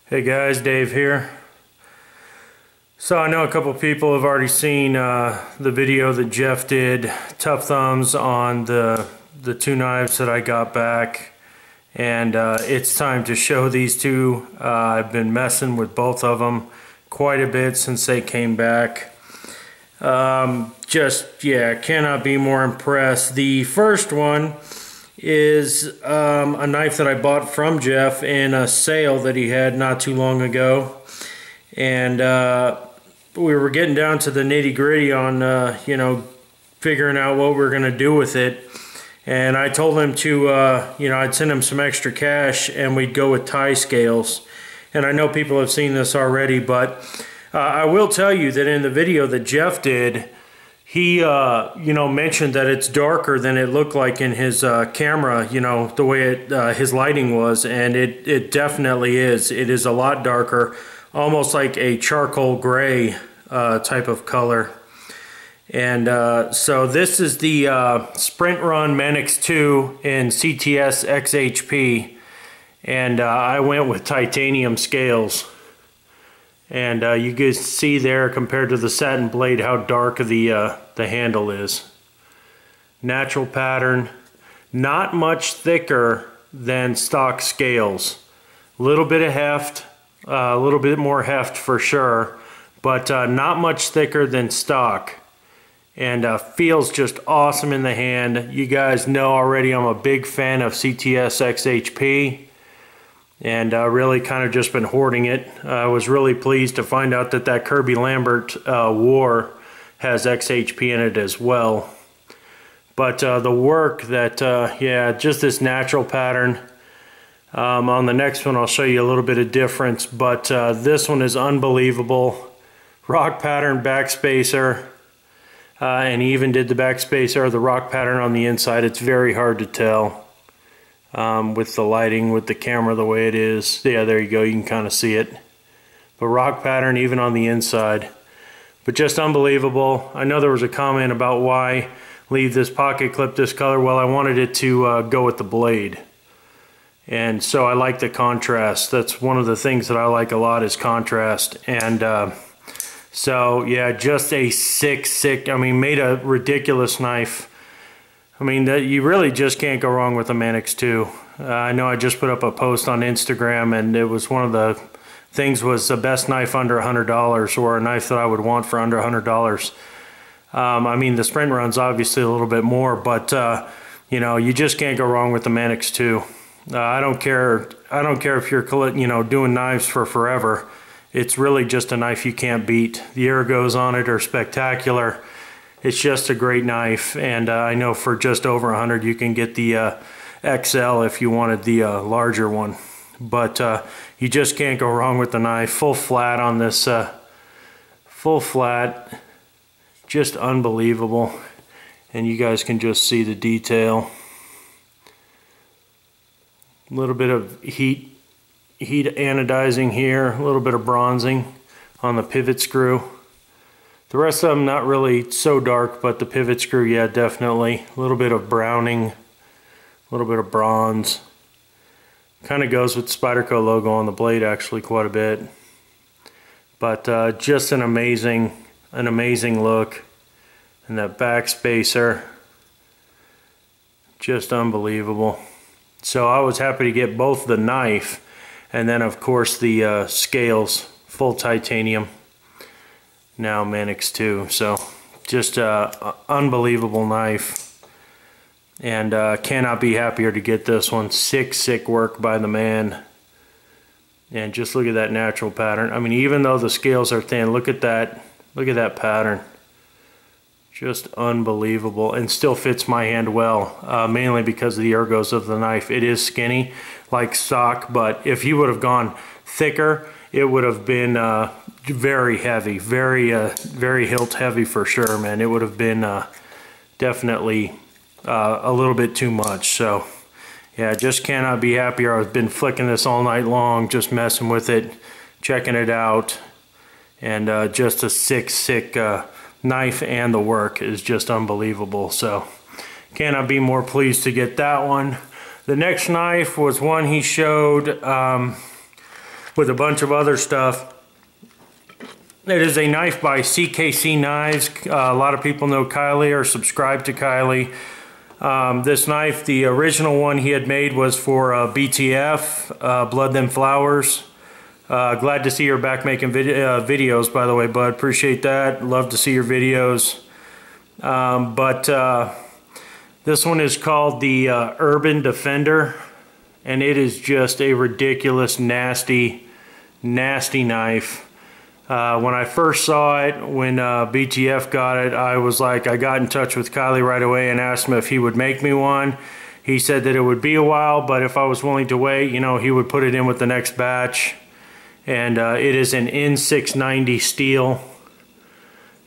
Hey guys, Dave here. So I know a couple people have already seen the video that Jeff did, Tuffthumbz, on the two knives that I got back, and it's time to show these two. I've been messing with both of them quite a bit since they came back. Cannot be more impressed. The first one is a knife that I bought from Jeff in a sale that he had not too long ago, and we were getting down to the nitty-gritty on figuring out what we were going to do with it, and I told him to I'd send him some extra cash and we'd go with tie scales. And I know people have seen this already, but I will tell you that in the video that Jeff did, he mentioned that it's darker than it looked like in his camera, the way his lighting was, and it definitely is. It is a lot darker, almost like a charcoal gray type of color. And so this is the Sprint Run Manix 2 in CTS XHP, and I went with titanium scales. And you guys see there, compared to the satin blade, how dark the handle is. Natural pattern, not much thicker than stock scales. A little bit of heft, a little bit more heft for sure, but not much thicker than stock. And feels just awesome in the hand. You guys know already I'm a big fan of CTS XHP. And really kind of just been hoarding it. I was really pleased to find out that Kirby Lambert War has XHP in it as well. But the work that, just this natural pattern. On the next one I'll show you a little bit of difference, but this one is unbelievable. Rock pattern backspacer, and he even did the backspacer, the rock pattern on the inside. It's very hard to tell. With the lighting, with the camera the way it is. Yeah, there you go, you can kind of see it. But rock pattern even on the inside. But just unbelievable. I know there was a comment about why leave this pocket clip this color. Well, I wanted it to go with the blade. And so I like the contrast. That's one of the things that I like a lot, is contrast. And so yeah, just a sick, made a ridiculous knife. You really just can't go wrong with the Manix 2. I know I just put up a post on Instagram, and it was one of the things was the best knife under $100, or a knife that I would want for under $100. The Sprint Run's obviously a little bit more, but you just can't go wrong with the Manix 2. I don't care if you're doing knives for forever. It's really just a knife you can't beat. The ergos on it are spectacular. It's just a great knife, and I know for just over 100 you can get the XL if you wanted the larger one. But you just can't go wrong with the knife. Full flat on this, full flat, just unbelievable. And you guys can just see the detail. A little bit of heat anodizing here, a little bit of bronzing on the pivot screw. The rest of them not really so dark, but the pivot screw, yeah, definitely. A little bit of browning, a little bit of bronze. Kind of goes with the Spyderco logo on the blade actually quite a bit. But just an amazing look. And that backspacer, just unbelievable. So I was happy to get both the knife and then of course the scales, full titanium. Now Manix 2, so just unbelievable knife, and cannot be happier to get this one. Sick work by the man. And just look at that natural pattern. Even though the scales are thin, look at that pattern. Just unbelievable, and still fits my hand well, mainly because of the ergos of the knife. It is skinny like stock, but if he would have gone thicker, it would have been very heavy, very hilt heavy for sure, man. It would have been definitely a little bit too much. So yeah, just cannot be happier. I've been flicking this all night long, just messing with it, checking it out, and just a sick knife, and the work is just unbelievable. So cannot be more pleased to get that one. The next knife was one he showed with a bunch of other stuff. It is a knife by cKc Knives. A lot of people know Kylie or subscribe to Kylie. This knife, the original one he had made was for BTF, Blood Them Flowers. Glad to see you're back making videos, by the way, bud. Appreciate that. Love to see your videos. This one is called the Urban Defender, and it is just a ridiculous, nasty, nasty knife. When I first saw it, when BTF got it, I was like, I got in touch with Kylie right away and asked him if he would make me one. He said that it would be a while, but if I was willing to wait, you know, he would put it in with the next batch. And it is an N690 steel.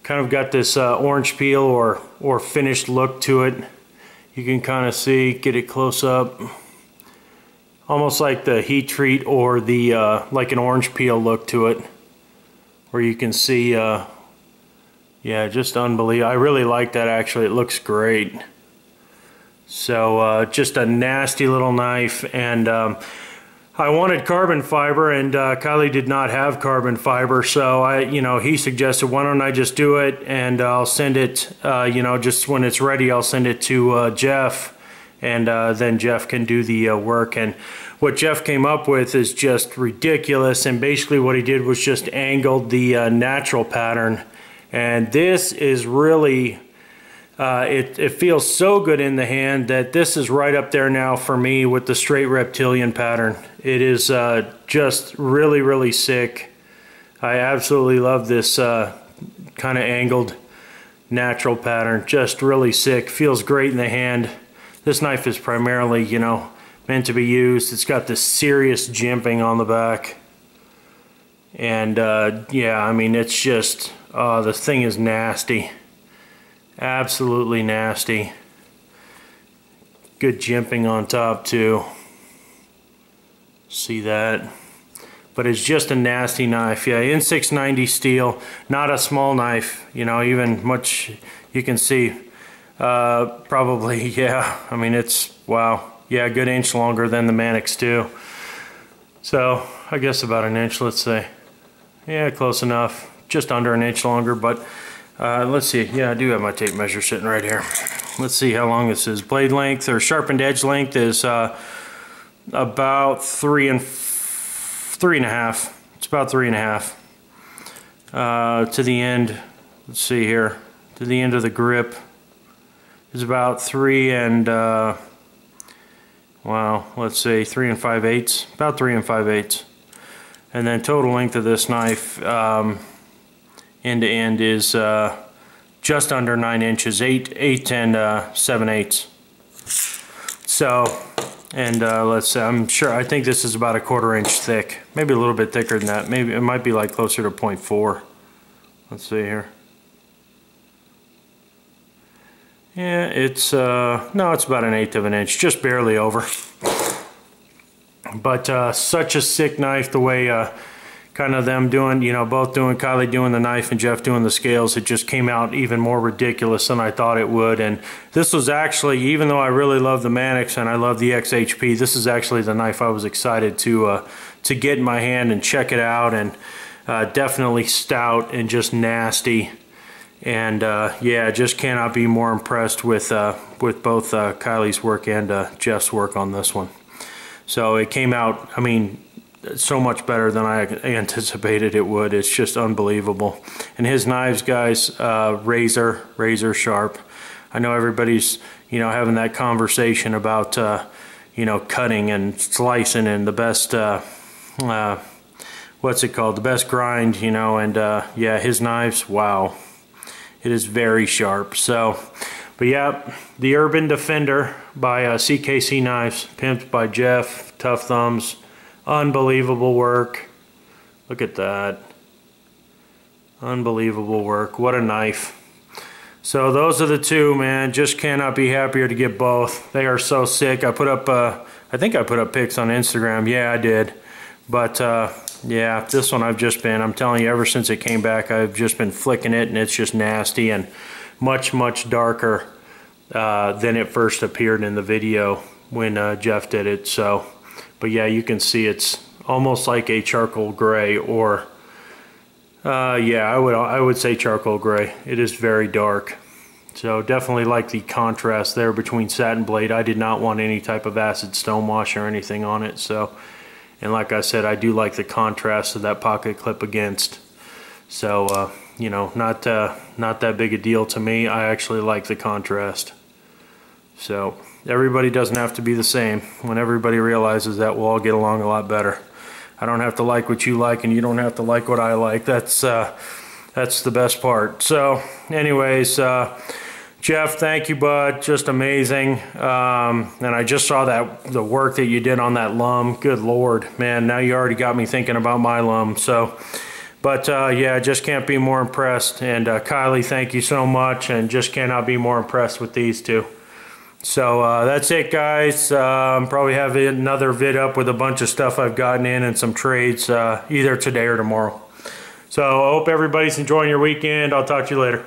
Kind of got this orange peel or finished look to it. You can kind of see, get it close up. Almost like the heat treat or the like an orange peel look to it. Where you can see, yeah, just unbelievable. I really like that actually, it looks great. So just a nasty little knife, and I wanted carbon fiber, and Kylie did not have carbon fiber, so he suggested, why don't I just do it, and I'll send it, just when it's ready, I'll send it to Jeff, and then Jeff can do the work. And what Jeff came up with is just ridiculous, and basically what he did was just angled the natural pattern, and this is really, it feels so good in the hand that this is right up there now for me with the straight reptilian pattern. It is just really, really sick. I absolutely love this kind of angled natural pattern, just really sick, feels great in the hand. This knife is primarily, meant to be used. It's got this serious jimping on the back. And yeah, I mean, it's just, the thing is nasty. Absolutely nasty. Good jimping on top too. See that? But it's just a nasty knife. Yeah, N690 steel, not a small knife, even much, you can see. Probably, yeah, I mean, it's, wow. Yeah, a good inch longer than the Manix too. So, I guess about an inch, let's say. Yeah, close enough. Just under an inch longer, but let's see. Yeah, I do have my tape measure sitting right here. Let's see how long this is. Blade length, or sharpened edge length, is about 3.5. It's about 3.5. To the end, let's see here. To the end of the grip is about 3 and wow, let's say 3 5/8, about 3 5/8. And then total length of this knife, end to end, is just under 9 inches, 8 and 7/8. So, and let's say, I think this is about a 1/4 inch thick, maybe a little bit thicker than that. Maybe it might be like closer to 0.4. Let's see here. Yeah, it's, no, it's about 1/8 of an inch, just barely over. But such a sick knife, the way kind of them doing, both doing, Kylie doing the knife and Jeff doing the scales, it just came out even more ridiculous than I thought it would. And this was actually, even though I really love the Manix and I love the XHP, this is actually the knife I was excited to get in my hand and check it out. And definitely stout and just nasty. And yeah, just cannot be more impressed with both Kylie's work and Jeff's work on this one. So it came out, I mean, so much better than I anticipated it would. It's just unbelievable. And his knives, guys, razor sharp. I know everybody's, having that conversation about, cutting and slicing and the best, what's it called? The best grind, and yeah, his knives, wow. It is very sharp. So, but yeah, the Urban Defender by cKc Knives, pimped by Jeff, Tuffthumbz. Unbelievable work. Look at that. Unbelievable work. What a knife. So those are the two, man. Just cannot be happier to get both. They are so sick. I put up, I think I put up pics on Instagram. Yeah, I did. But yeah, this one I'm telling you, ever since it came back, I've just been flicking it, and it's just nasty and much, much darker than it first appeared in the video when Jeff did it. So, but yeah, you can see it's almost like a charcoal gray, or yeah, I would say charcoal gray. It is very dark. So definitely like the contrast there between satin blade. I did not want any type of acid stonewash or anything on it. So, and like I said, I do like the contrast of that pocket clip against. So you know, not that big a deal to me. I actually like the contrast. So everybody doesn't have to be the same. When everybody realizes that, we'll all get along a lot better. I don't have to like what you like, and you don't have to like what I like. That's the best part. So anyways, Jeff, thank you, bud. Just amazing. And I just saw the work that you did on that lum. Good Lord, man, now you already got me thinking about my lum. So, but yeah, just can't be more impressed. And Kylie, thank you so much, and just cannot be more impressed with these two. So that's it, guys. Probably have another vid up with a bunch of stuff I've gotten in and some trades either today or tomorrow. So I hope everybody's enjoying your weekend. I'll talk to you later.